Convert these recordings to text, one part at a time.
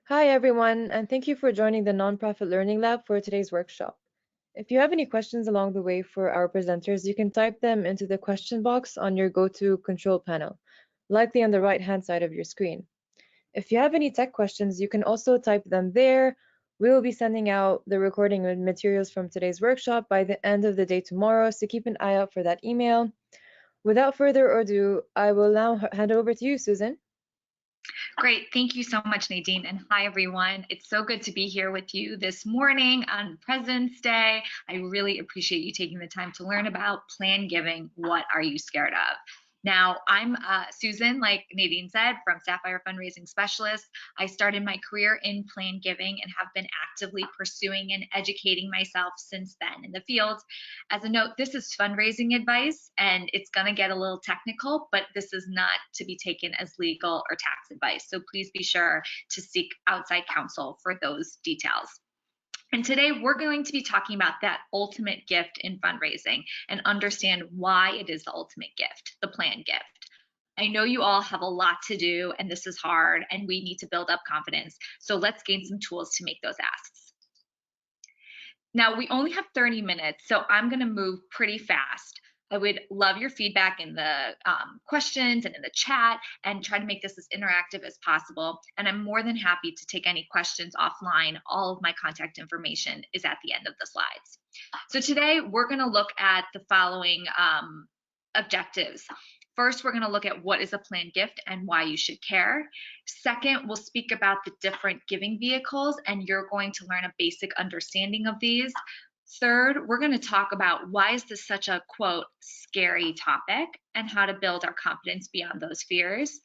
Hi, everyone, and thank you for joining the Nonprofit Learning Lab for today's workshop. If you have any questions along the way for our presenters, you can type them into the question box on your GoTo control panel, likely on the right-hand side of your screen. If you have any tech questions, you can also type them there. We will be sending out the recording and materials from today's workshop by the end of the day tomorrow, so keep an eye out for that email. Without further ado, I will now hand over to you, Susan. Great. Thank you so much, Nadine. And hi, everyone. It's so good to be here with you this morning on President's Day. I really appreciate you taking the time to learn about plan giving. What are you scared of? Now, I'm Susan, like Nadine said, from Sapphire Fundraising Specialist. I started my career in plan giving and have been actively pursuing and educating myself since then in the field. As a note, this is fundraising advice, and it's going to get a little technical, but this is not to be taken as legal or tax advice. So please be sure to seek outside counsel for those details. And today we're going to be talking about that ultimate gift in fundraising and understand why it is the ultimate gift, the planned gift. I know you all have a lot to do and this is hard and we need to build up confidence. So let's gain some tools to make those asks. Now we only have 30 minutes, so I'm going to move pretty fast. I would love your feedback in the questions and in the chat and try to make this as interactive as possible. And I'm more than happy to take any questions offline. All of my contact information is at the end of the slides. So today we're going to look at the following objectives. First, we're going to look at what is a planned gift and why you should care. Second, we'll speak about the different giving vehicles, and you're going to learn a basic understanding of these. Third, we're going to talk about why is this such a, quote, scary topic and how to build our confidence beyond those fears.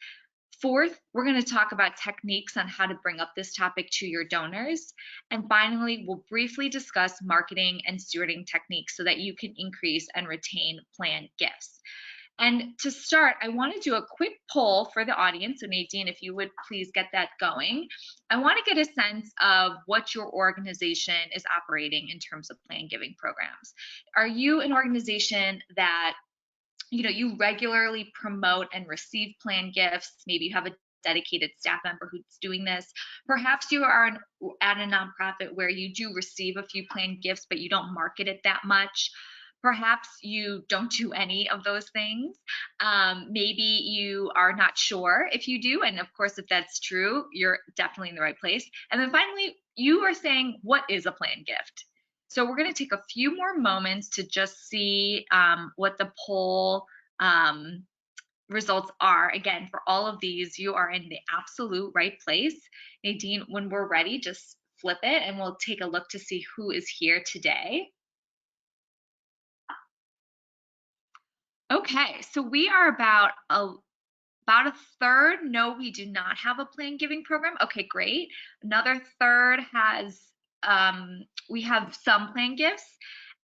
Fourth, we're going to talk about techniques on how to bring up this topic to your donors. And finally, we'll briefly discuss marketing and stewarding techniques so that you can increase and retain planned gifts. And to start, I want to do a quick poll for the audience. So Nadine, if you would please get that going. I want to get a sense of what your organization is operating in terms of plan giving programs. Are you an organization that you regularly promote and receive plan gifts? Maybe you have a dedicated staff member who's doing this. Perhaps you are at a nonprofit where you do receive a few plan gifts, but you don't market it that much. Perhaps you don't do any of those things. Maybe you are not sure if you do. And of course, if that's true, you're definitely in the right place. And then finally, you are saying, what is a planned gift? So we're going to take a few more moments to just see what the poll results are. Again, for all of these, you are in the absolute right place. Nadine, when we're ready, just flip it and we'll take a look to see who is here today. Okay, so we are about a third. No, we do not have a plan giving program. Okay, great. Another third has, we have some plan gifts.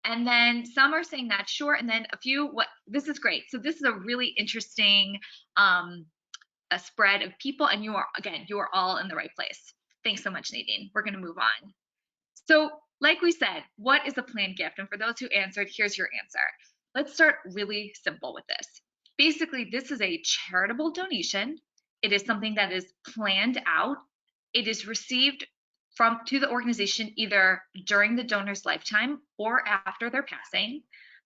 And then some are saying not sure. And then a few, this is great. So this is a really interesting a spread of people. And you are all in the right place. Thanks so much, Nadine. We're going to move on. So like we said, what is a planned gift? And for those who answered, here's your answer. Let's start really simple with this. Basically, this is a charitable donation. It is something that is planned out. It is received to the organization either during the donor's lifetime or after their passing.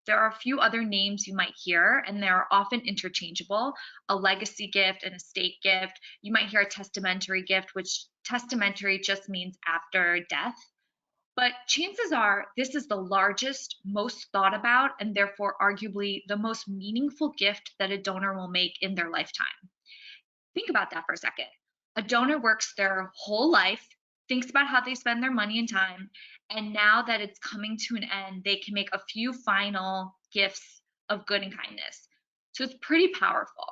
There are a few other names you might hear, and they're often interchangeable: a legacy gift, an estate gift. You might hear a testamentary gift, which testamentary just means after death. But chances are this is the largest, most thought about, and therefore arguably the most meaningful gift that a donor will make in their lifetime. Think about that for a second. A donor works their whole life, thinks about how they spend their money and time, and now that it's coming to an end, they can make a few final gifts of good and kindness. So it's pretty powerful.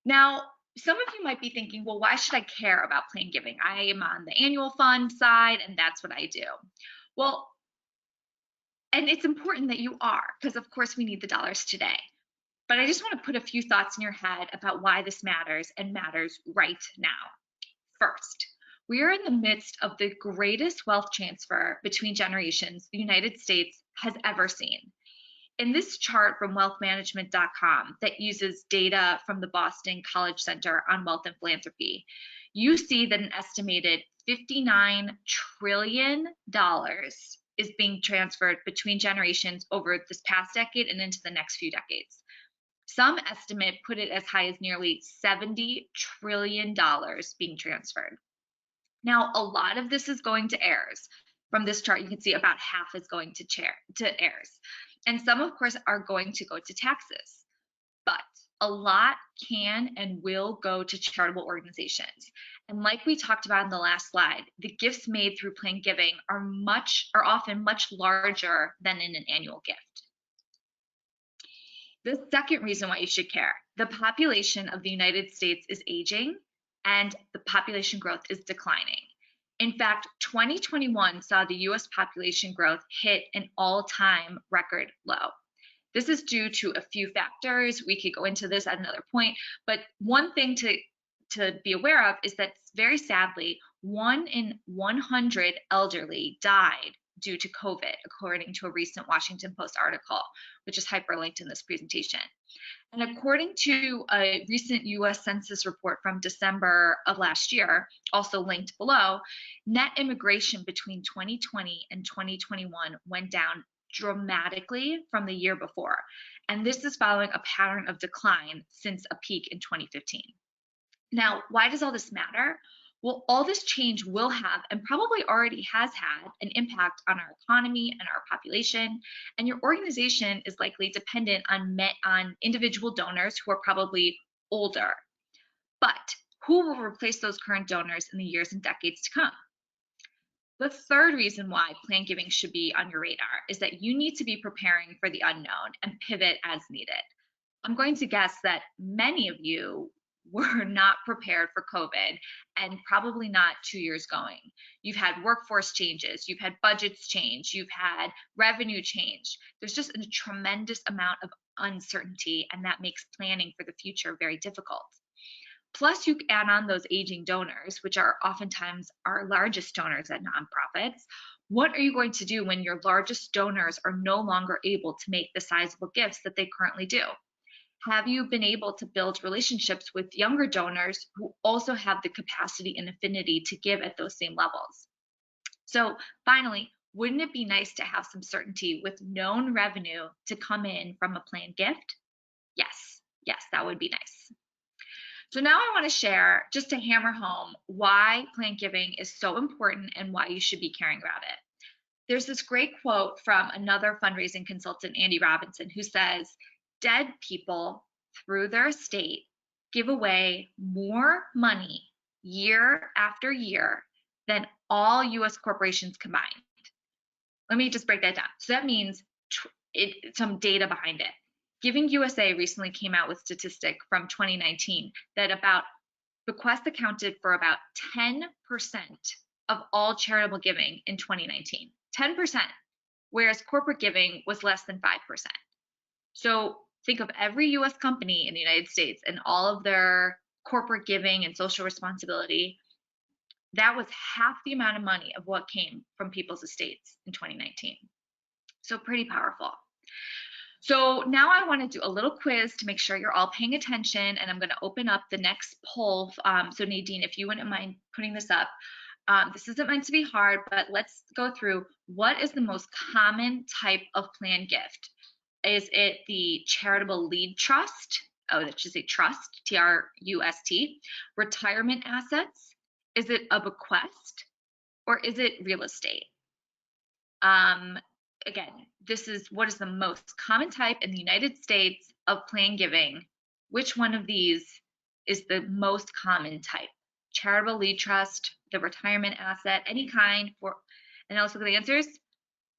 Now, some of you might be thinking, well, why should I care about plan giving? I am on the annual fund side, and that's what I do. Well, and it's important that you are, because of course we need the dollars today. But I just want to put a few thoughts in your head about why this matters, and matters right now. First, we are in the midst of the greatest wealth transfer between generations the United States has ever seen. In this chart from wealthmanagement.com that uses data from the Boston College Center on Wealth and Philanthropy, you see that an estimated $59 trillion is being transferred between generations over this past decade and into the next few decades. Some estimate put it as high as nearly $70 trillion being transferred. Now, a lot of this is going to heirs. From this chart, you can see about half is going to heirs. And some, of course, are going to go to taxes. But a lot can and will go to charitable organizations. And like we talked about in the last slide, the gifts made through planned giving are often much larger than in an annual gift. The second reason why you should care, the population of the United States is aging and the population growth is declining. In fact, 2021 saw the US population growth hit an all-time record low. This is due to a few factors. We could go into this at another point, but one thing to be aware of is that very sadly, 1 in 100 elderly died due to COVID, according to a recent Washington Post article, which is hyperlinked in this presentation. And according to a recent US Census report from December of last year, also linked below, net immigration between 2020 and 2021 went down dramatically from the year before. And this is following a pattern of decline since a peak in 2015. Now, why does all this matter? Well, all this change will have, and probably already has had, an impact on our economy and our population. And your organization is likely dependent on individual donors who are probably older. But who will replace those current donors in the years and decades to come? The third reason why planned giving should be on your radar is that you need to be preparing for the unknown and pivot as needed. I'm going to guess that many of you were not prepared for COVID and probably not 2 years going. You've had workforce changes, you've had budgets change, you've had revenue change. There's just a tremendous amount of uncertainty, and that makes planning for the future very difficult. Plus, you add on those aging donors, which are oftentimes our largest donors at nonprofits. What are you going to do when your largest donors are no longer able to make the sizable gifts that they currently do? Have you been able to build relationships with younger donors who also have the capacity and affinity to give at those same levels? So finally, wouldn't it be nice to have some certainty with known revenue to come in from a planned gift? Yes, that would be nice. So now I want to share, just to hammer home, why planned giving is so important and why you should be caring about it. There's this great quote from another fundraising consultant, Andy Robinson, who says, "Dead people, through their estate, give away more money year after year than all US corporations combined." Let me just break that down. So that means some data behind it. Giving USA recently came out with statistic from 2019 that Bequest accounted for about 10% of all charitable giving in 2019. 10%, whereas corporate giving was less than 5%. So think of every US company in the United States and all of their corporate giving and social responsibility. That was half the amount of money of what came from people's estates in 2019. So pretty powerful. So now I want to do a little quiz to make sure you're all paying attention, and I'm going to open up the next poll. So Nadine, if you wouldn't mind putting this up. This isn't meant to be hard, but let's go through what is the most common type of planned gift. Is it the charitable lead trust? Oh, that should say trust, T-R-U-S-T. Retirement assets? Is it a bequest? Or is it real estate? Again, this is what is the most common type in the United States of planned giving. Which one of these is the most common type? Charitable lead trust, the retirement asset, any kind. And now let's look at the answers.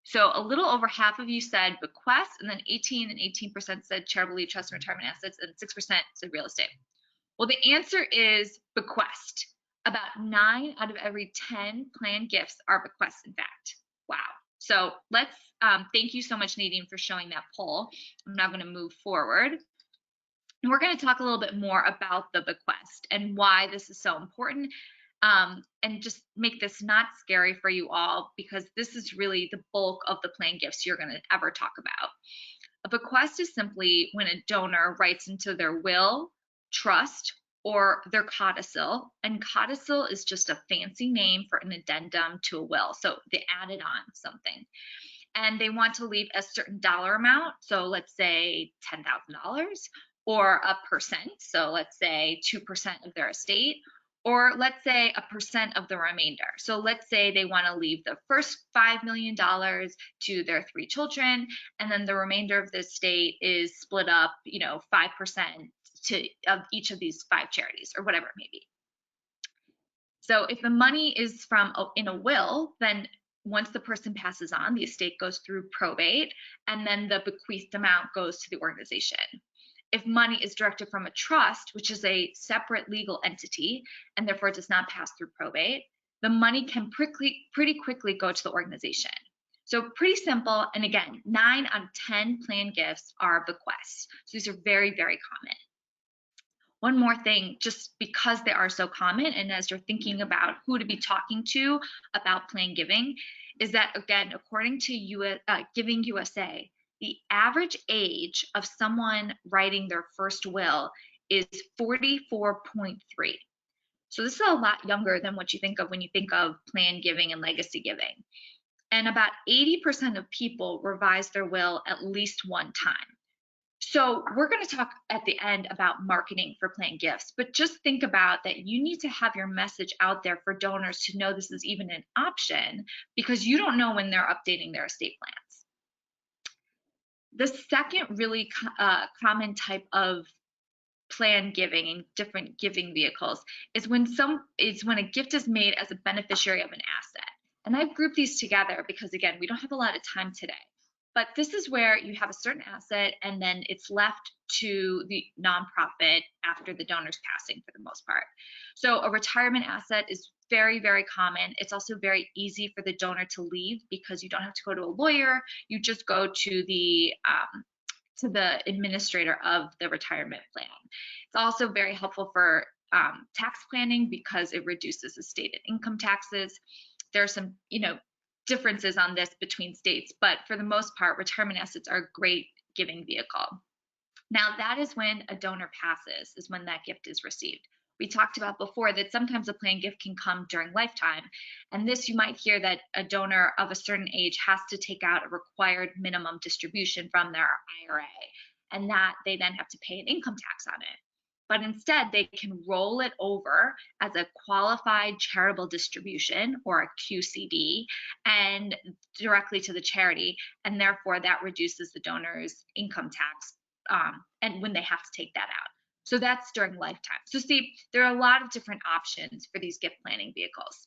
So a little over half of you said bequest, and then 18% said charitable lead trust and retirement assets, and 6% said real estate. Well, the answer is bequest. About 9 out of every 10 planned gifts are bequests, in fact. Wow. So let's thank you so much, Nadine, for showing that poll. I'm now going to move forward. And we're going to talk a little bit more about the bequest and why this is so important, and just make this not scary for you all, because this is really the bulk of the planned gifts you're going to ever talk about. A bequest is simply when a donor writes into their will, trust, or their codicil. And codicil is just a fancy name for an addendum to a will. So they added on something. And they want to leave a certain dollar amount. So let's say $10,000 or a percent. So let's say 2% of their estate, or let's say a percent of the remainder. So let's say they want to leave the first $5 million to their 3 children, and then the remainder of the estate is split up, 5% of each of these 5 charities or whatever it may be. So if the money is from in a will, then once the person passes on, the estate goes through probate, and then the bequeathed amount goes to the organization. If money is directed from a trust, which is a separate legal entity and therefore does not pass through probate, the money can pretty quickly go to the organization. So pretty simple. And again, 9 out of 10 planned gifts are bequests. So these are very, very common. One more thing, just because they are so common, and as you're thinking about who to be talking to about planned giving, is that, again, according to Giving USA, the average age of someone writing their first will is 44.3. So this is a lot younger than what you think of when you think of planned giving and legacy giving. And about 80% of people revise their will at least one time. So we're going to talk at the end about marketing for planned gifts, but just think about that you need to have your message out there for donors to know this is even an option, because you don't know when they're updating their estate plans. The second really common type of planned giving and different giving vehicles is when a gift is made as a beneficiary of an asset. And I've grouped these together because, again, we don't have a lot of time today. But this is where you have a certain asset and then it's left to the nonprofit after the donor's passing for the most part. So a retirement asset is very, very common. It's also very easy for the donor to leave because you don't have to go to a lawyer. You just go to the administrator of the retirement plan. It's also very helpful for tax planning because it reduces estate and income taxes. There are some, differences on this between states, but for the most part, retirement assets are a great giving vehicle. Now, that is when a donor passes, is when that gift is received. We talked about before that sometimes a planned gift can come during lifetime, and this you might hear that a donor of a certain age has to take out a required minimum distribution from their IRA, and that they then have to pay an income tax on it. But instead, they can roll it over as a qualified charitable distribution, or a QCD, and directly to the charity, and therefore that reduces the donor's income tax and when they have to take that out. So that's during lifetime. So see, there are a lot of different options for these gift planning vehicles.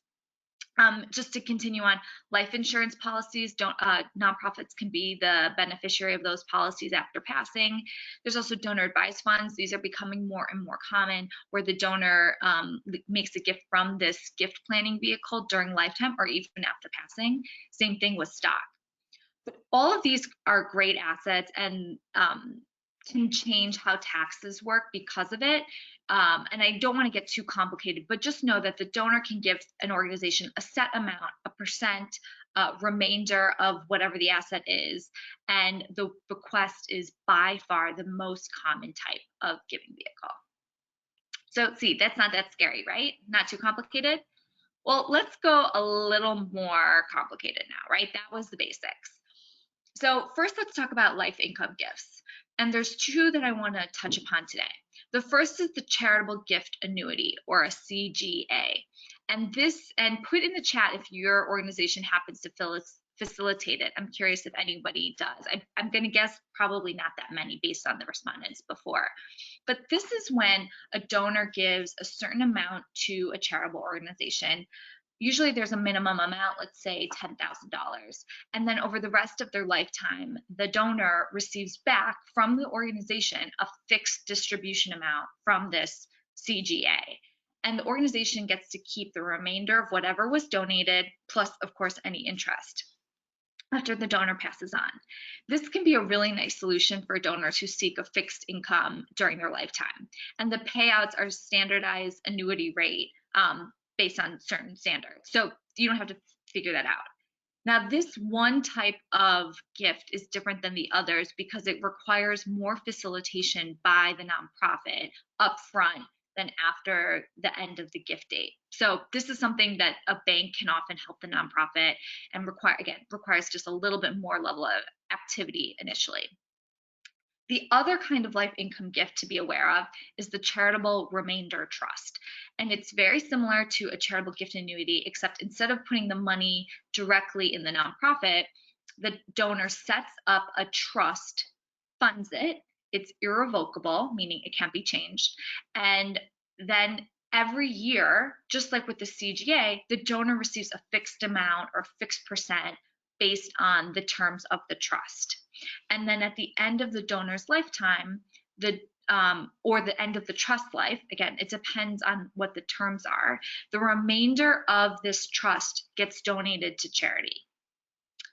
Just to continue on, life insurance policies, nonprofits can be the beneficiary of those policies after passing. There's also donor advised funds. These are becoming more and more common, where the donor makes a gift from this gift planning vehicle during lifetime or even after passing. Same thing with stock. But all of these are great assets and can change how taxes work because of it. And I don't want to get too complicated, but just know that the donor can give an organization a set amount, a percent, remainder of whatever the asset is. And the bequest is by far the most common type of giving vehicle. So see, that's not that scary, right? Not too complicated. Well, let's go a little more complicated now, right? That was the basics. So first, let's talk about life income gifts. And there's 2 that I want to touch upon today. The first is the charitable gift annuity, or a CGA. And put in the chat if your organization happens to facilitate it. I'm curious if anybody does. I'm going to guess probably not that many based on the respondents before. But this is when a donor gives a certain amount to a charitable organization. Usually there's a minimum amount, let's say $10,000. And then over the rest of their lifetime, the donor receives back from the organization a fixed distribution amount from this CGA. And the organization gets to keep the remainder of whatever was donated, plus, of course, any interest after the donor passes on. This can be a really nice solution for donors who seek a fixed income during their lifetime. And the payouts are standardized annuity rate based on certain standards. So you don't have to figure that out. Now, this one type of gift is different than the others because it requires more facilitation by the nonprofit upfront than after the end of the gift date. So this is something that a bank can often help the nonprofit and requires just a little bit more level of activity initially. The other kind of life income gift to be aware of is the charitable remainder trust. And it's very similar to a charitable gift annuity, except instead of putting the money directly in the nonprofit, the donor sets up a trust, funds it. It's irrevocable, meaning it can't be changed. And then every year, just like with the CGA, the donor receives a fixed amount or fixed percent based on the terms of the trust. And then at the end of the donor's lifetime, or the end of the trust life, again, it depends on what the terms are, the remainder of this trust gets donated to charity.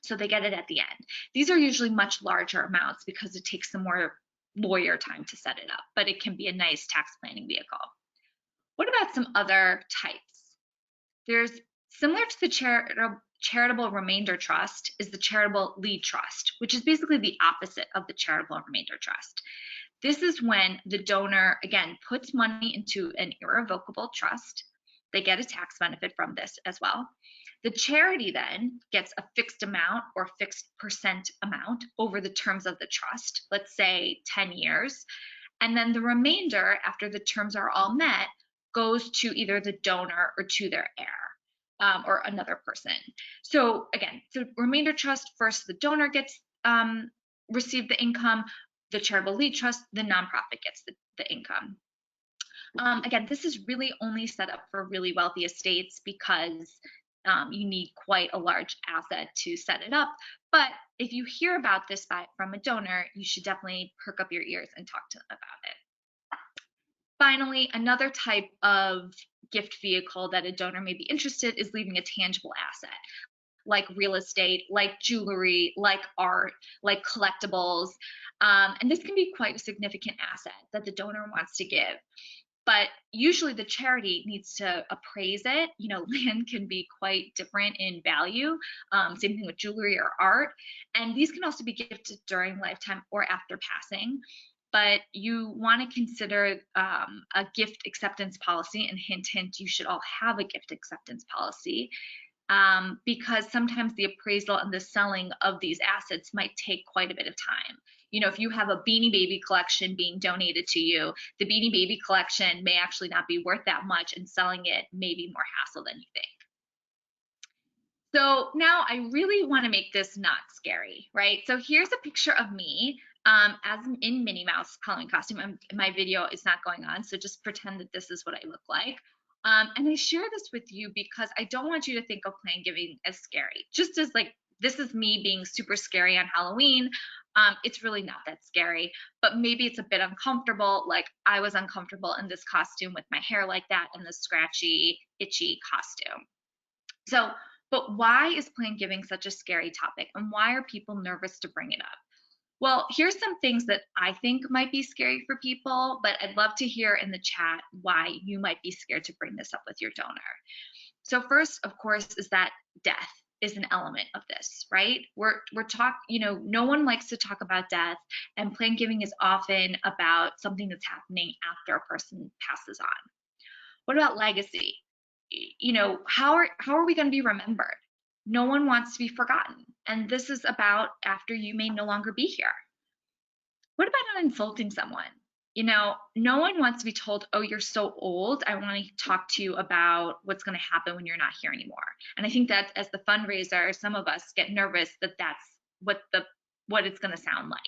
So they get it at the end. These are usually much larger amounts because it takes some more lawyer time to set it up, but it can be a nice tax planning vehicle. What about some other types? There's similar to the charitable remainder trust is the charitable lead trust, which is basically the opposite of the charitable remainder trust. This is when the donor, again, puts money into an irrevocable trust. They get a tax benefit from this as well. The charity then gets a fixed amount or fixed percent amount over the terms of the trust, let's say 10 years. And then the remainder, after the terms are all met, goes to either the donor or to their heir. Or another person. So again, the remainder trust, first the donor gets receive the income, the charitable lead trust, the nonprofit gets the income. Again, this is really only set up for really wealthy estates because you need quite a large asset to set it up. But if you hear about this from a donor, you should definitely perk up your ears and talk to them about it. Finally, another type of gift vehicle that a donor may be interested is leaving a tangible asset, like real estate, like jewelry, like art, like collectibles. And this can be quite a significant asset that the donor wants to give. But usually the charity needs to appraise it. You know, land can be quite different in value. Same thing with jewelry or art. And these can also be gifted during lifetime or after passing. But you want to consider a gift acceptance policy, and hint, hint, you should all have a gift acceptance policy. Because sometimes the appraisal and the selling of these assets might take quite a bit of time. You know, if you have a Beanie Baby collection being donated to you, the Beanie Baby collection may actually not be worth that much, and selling it may be more hassle than you think. So now I really want to make this not scary, right? So here's a picture of me as in Minnie Mouse Halloween costume. My video is not going on, so just pretend that this is what I look like. And I share this with you because I don't want you to think of plan giving as scary. Just as like, this is me being super scary on Halloween. It's really not that scary, but maybe it's a bit uncomfortable. Like I was uncomfortable in this costume with my hair like that and the scratchy, itchy costume. So, but why is plan giving such a scary topic, and why are people nervous to bring it up? Well, here's some things that I think might be scary for people, but I'd love to hear in the chat why you might be scared to bring this up with your donor. So first, of course, is that death is an element of this, right? No one likes to talk about death, and plan giving is often about something that's happening after a person passes on. What about legacy? You know, how are we going to be remembered? No one wants to be forgotten. And this is about after you may no longer be here. What about not insulting someone? You know, no one wants to be told, oh, you're so old. I want to talk to you about what's going to happen when you're not here anymore. And I think that as the fundraiser, some of us get nervous that that's what it's going to sound like.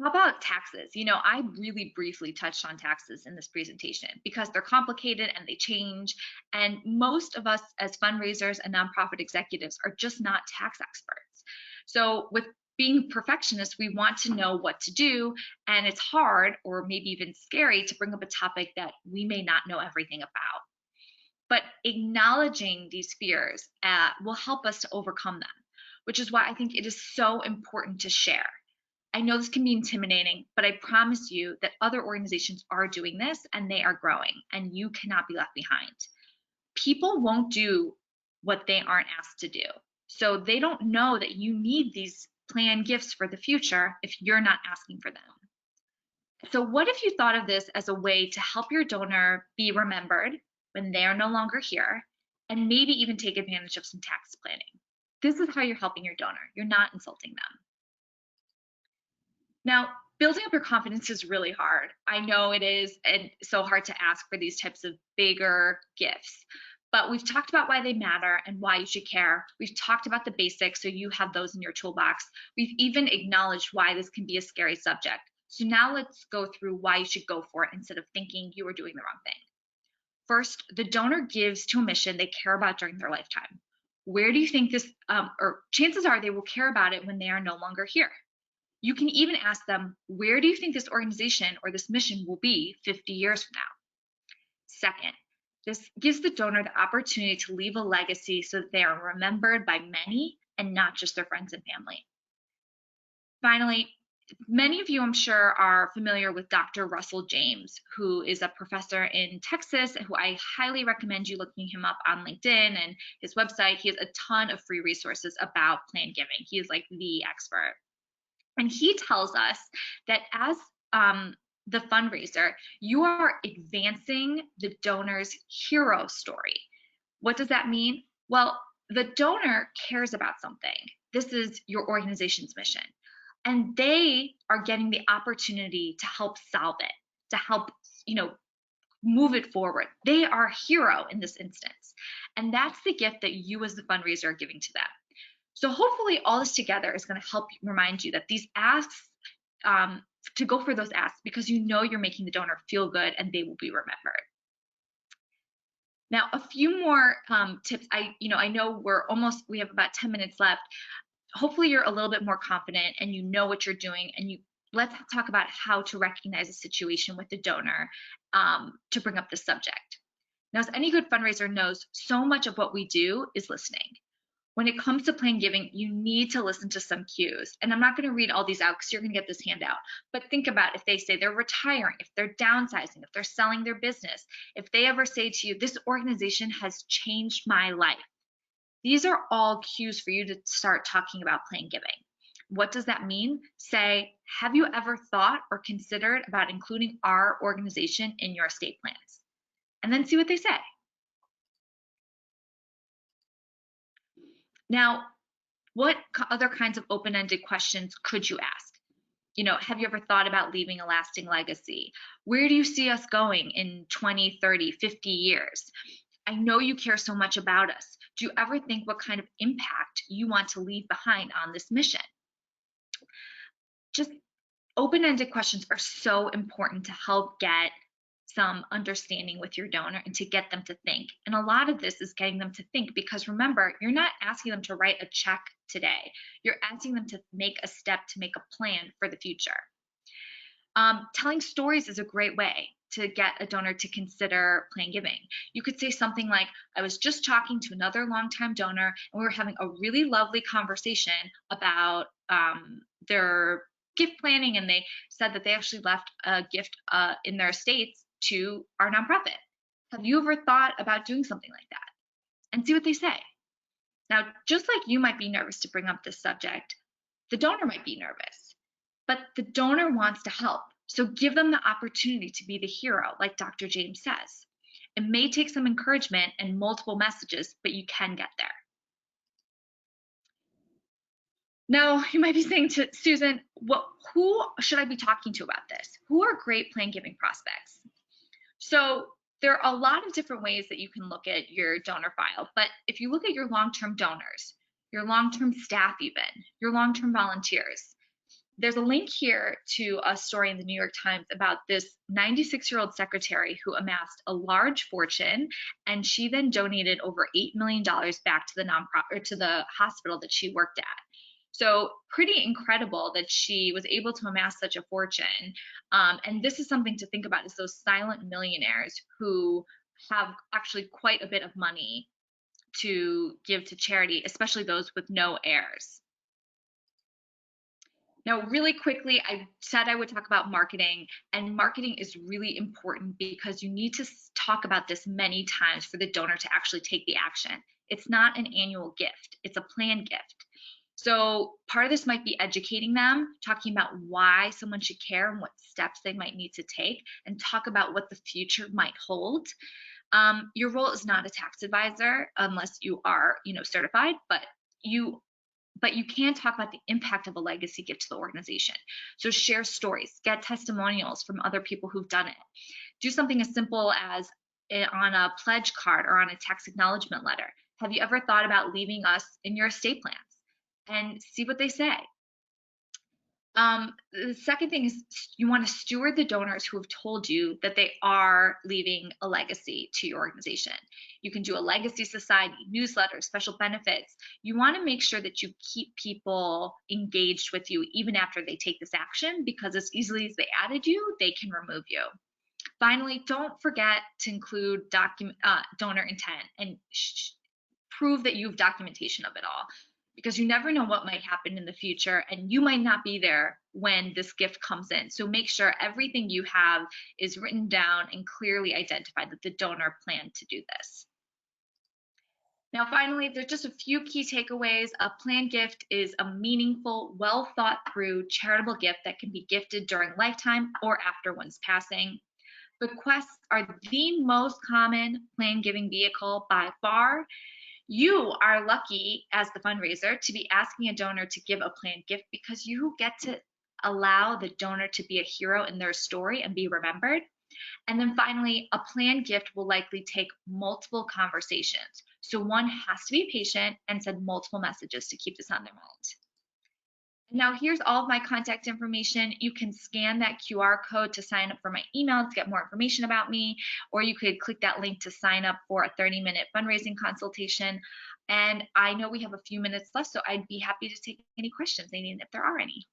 How about taxes? You know, I really briefly touched on taxes in this presentation because they're complicated and they change. And most of us as fundraisers and nonprofit executives are just not tax experts. So with being perfectionists, we want to know what to do. And it's hard, or maybe even scary, to bring up a topic that we may not know everything about. But acknowledging these fears will help us to overcome them, which is why I think it is so important to share. I know this can be intimidating, but I promise you that other organizations are doing this and they are growing, and you cannot be left behind. People won't do what they aren't asked to do. So they don't know that you need these planned gifts for the future if you're not asking for them. So what if you thought of this as a way to help your donor be remembered when they are no longer here, and maybe even take advantage of some tax planning? This is how you're helping your donor. You're not insulting them. Now, building up your confidence is really hard. I know it is, and so hard to ask for these types of bigger gifts. But we've talked about why they matter and why you should care. We've talked about the basics, so you have those in your toolbox. We've even acknowledged why this can be a scary subject. So now let's go through why you should go for it instead of thinking you were doing the wrong thing. First, the donor gives to a mission they care about during their lifetime. Where do you think this, or chances are they will care about it when they are no longer here? You can even ask them, where do you think this organization or this mission will be 50 years from now? Second, this gives the donor the opportunity to leave a legacy so that they are remembered by many and not just their friends and family. Finally, many of you, I'm sure, are familiar with Dr. Russell James, who is a professor in Texas, who I highly recommend you looking him up on LinkedIn and his website. He has a ton of free resources about planned giving. He is like the expert. And he tells us that as the fundraiser, you are advancing the donor's hero story. What does that mean? Well, the donor cares about something. This is your organization's mission. And they are getting the opportunity to help solve it, to help, move it forward. They are a hero in this instance. And that's the gift that you as the fundraiser are giving to them. So hopefully all this together is going to help remind you that these asks, to go for those asks because you know you're making the donor feel good and they will be remembered. Now, a few more tips. I know we have about 10 minutes left. Hopefully you're a little bit more confident and you know what you're doing, and let's talk about how to recognize a situation with the donor to bring up the subject. Now, as any good fundraiser knows, so much of what we do is listening. When it comes to planned giving, you need to listen to some cues. And I'm not going to read all these out because you're going to get this handout. But think about if they say they're retiring, if they're downsizing, if they're selling their business, if they ever say to you, this organization has changed my life. These are all cues for you to start talking about planned giving. What does that mean? Say, have you ever thought or considered about including our organization in your estate plans? And then see what they say. Now, what other kinds of open-ended questions could you ask? Have you ever thought about leaving a lasting legacy? Where do you see us going in 20, 30, 50 years? I know you care so much about us. Do you ever think what kind of impact you want to leave behind on this mission? Just open-ended questions are so important to help get some understanding with your donor and to get them to think. And a lot of this is getting them to think because remember, you're not asking them to write a check today. You're asking them to make a step to make a plan for the future. Telling stories is a great way to get a donor to consider planned giving. You could say something like, I was just talking to another longtime donor and we were having a really lovely conversation about their gift planning, and they said that they actually left a gift in their estates to our nonprofit. Have you ever thought about doing something like that? And see what they say. Now, just like you might be nervous to bring up this subject, the donor might be nervous, but the donor wants to help. So give them the opportunity to be the hero, like Dr. James says. It may take some encouragement and multiple messages, but you can get there. Now, you might be saying to Susan, who should I be talking to about this? Who are great planned giving prospects? So there are a lot of different ways that you can look at your donor file. But if you look at your long-term donors, your long-term staff even, your long-term volunteers, there's a link here to a story in the New York Times about this 96-year-old secretary who amassed a large fortune, and she then donated over $8 million back to the nonprofit or to the hospital that she worked at. So pretty incredible that she was able to amass such a fortune. And this is something to think about, is those silent millionaires who have actually quite a bit of money to give to charity, especially those with no heirs. Now, really quickly, I said I would talk about marketing, and marketing is really important because you need to talk about this many times for the donor to actually take the action. It's not an annual gift, it's a planned gift. So, part of this might be educating them, talking about why someone should care and what steps they might need to take, and talk about what the future might hold. Your role is not a tax advisor unless you are, certified, you but you can talk about the impact of a legacy gift to the organization. So share stories, get testimonials from other people who've done it. Do something as simple as on a pledge card or on a tax acknowledgement letter. Have you ever thought about leaving us in your estate plans? And see what they say. The second thing is you want to steward the donors who have told you that they are leaving a legacy to your organization. You can do a legacy society, newsletter, special benefits. You want to make sure that you keep people engaged with you even after they take this action, because as easily as they added you, they can remove you. Finally, don't forget to include donor intent and prove that you have documentation of it all, because you never know what might happen in the future and you might not be there when this gift comes in. So make sure everything you have is written down and clearly identified that the donor planned to do this. Now, finally, there's just a few key takeaways. A planned gift is a meaningful, well thought through charitable gift that can be gifted during lifetime or after one's passing. Bequests are the most common planned giving vehicle by far. You are lucky as the fundraiser to be asking a donor to give a planned gift because you get to allow the donor to be a hero in their story and be remembered. And then finally, a planned gift will likely take multiple conversations. So one has to be patient and send multiple messages to keep this on their mind. Now, here's all of my contact information. You can scan that QR code to sign up for my email to get more information about me, or you could click that link to sign up for a 30-minute fundraising consultation. And I know we have a few minutes left, so I'd be happy to take any questions, Nadine, if there are any.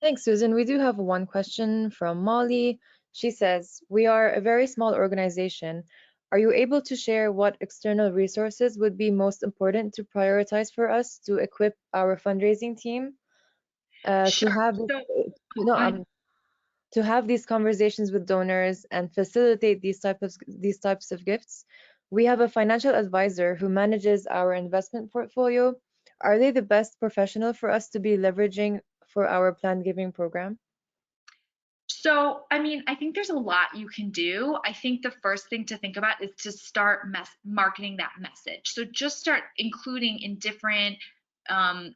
Thanks, Susan. We do have one question from Molly. She says, we are a very small organization. Are you able to share what external resources would be most important to prioritize for us to equip our fundraising team to Sure. have So, you know, go ahead. um, to have these conversations with donors and facilitate these types of gifts? We have a financial advisor who manages our investment portfolio. Are they the best professional for us to be leveraging for our planned giving program? So, I mean, I think there's a lot you can do. I think the first thing to think about is to start marketing that message. So just start including in different, in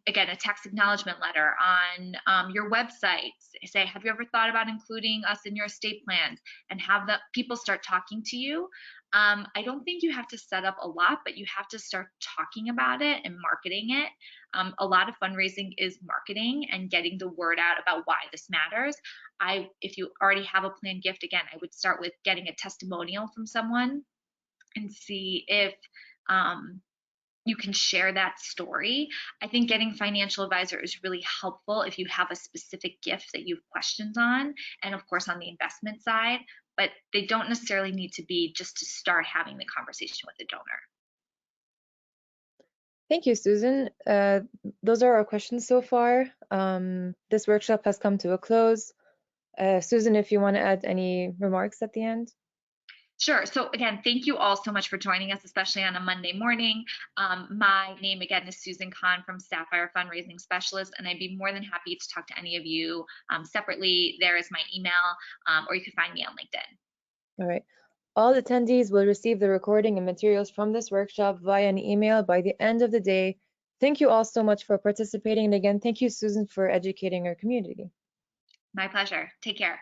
again, a tax acknowledgement letter on your website. Say, have you ever thought about including us in your estate plans? And have the people start talking to you. I don't think you have to set up a lot, but you have to start talking about it and marketing it. A lot of fundraising is marketing and getting the word out about why this matters. If you already have a planned gift, again, I would start with getting a testimonial from someone and see if you can share that story. I think getting financial advisor is really helpful if you have a specific gift that you have questions on, and of course on the investment side, but they don't necessarily need to be just to start having the conversation with the donor. Thank you, Susan. Those are our questions so far. This workshop has come to a close. Susan, if you want to add any remarks at the end. Sure. So again, thank you all so much for joining us, especially on a Monday morning. My name again is Susan Kahan from Sapphire Fundraising Specialist, and I'd be more than happy to talk to any of you separately. There is my email, or you can find me on LinkedIn. All right. All attendees will receive the recording and materials from this workshop via an email by the end of the day. Thank you all so much for participating. And again, thank you, Susan, for educating our community. My pleasure. Take care.